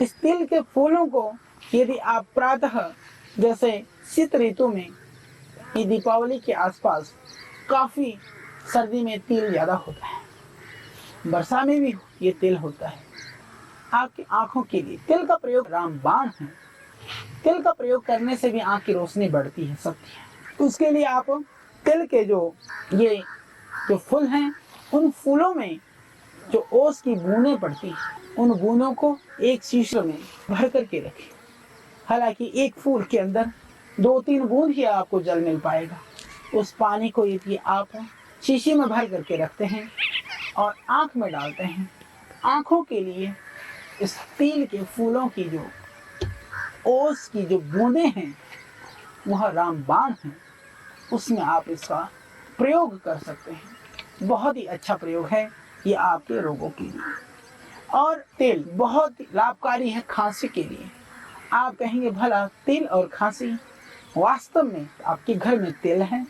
इस तिल के फूलों को यदि आप प्रातः, जैसे शीत ऋतु में, ये दीपावली के आसपास काफी सर्दी में तिल ज्यादा होता है, वर्षा में भी ये तिल होता है। आपकी आंखों के लिए तिल का प्रयोग रामबाण है। तिल का प्रयोग करने से भी आंख की रोशनी बढ़ती है, सत्य है। उसके लिए आप तिल के जो फूल हैं, उन फूलों में जो ओस की बूंदें पड़ती हैं, उन बूंदों को एक शीशे में भर करके रखें। हालांकि एक फूल के अंदर 2-3 बूंद ही आपको जल मिल पाएगा। उस पानी को यदि आप शीशे में भर करके रखते हैं और आंख में डालते हैं, आंखों के लिए इस तिल के फूलों की जो ओस की जो बूंदें हैं, वह रामबाण है, उसमें आप इसका प्रयोग कर सकते हैं। बहुत ही अच्छा प्रयोग है ये आपके रोगों के लिए। और तिल बहुत लाभकारी है खांसी के लिए। आप कहेंगे भला तिल और खांसी, वास्तव में आपके घर में तिल है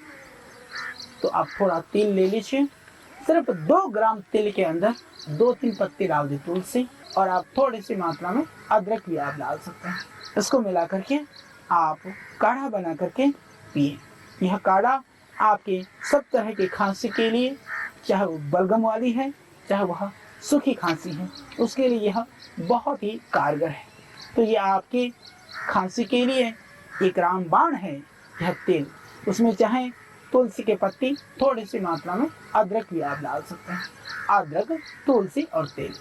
तो आप थोड़ा तिल ले लीजिए। सिर्फ 2 ग्राम तिल के अंदर 2-3 पत्ते डाल दें तुलसी, और आप थोड़ी सी मात्रा में अदरक भी आप डाल सकते हैं। इसको मिला करके आप काढ़ा बना करके पिए। यह काढ़ा आपके सब तरह की खांसी के लिए, चाहे वो बलगम वाली है, चाहे वह सूखी खांसी है, उसके लिए यह बहुत ही कारगर है। तो ये आपकी खांसी के लिए एक रामबाण है यह तेल। उसमें चाहे तुलसी के पत्ती, थोड़ी सी मात्रा में अदरक भी आप डाल सकते हैं। अदरक, तुलसी और तेल।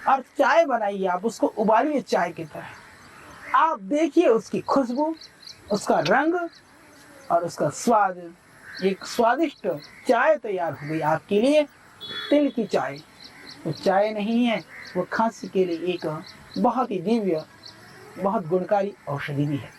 और चाय बनाइए, आप उसको उबालिए चाय की तरह। आप देखिए उसकी खुशबू, उसका रंग और उसका स्वाद। एक स्वादिष्ट चाय तैयार हो गई आपके लिए, तिल की चाय। वो चाय नहीं है, वो खांसी के लिए एक बहुत ही दिव्य, बहुत गुणकारी औषधि भी है।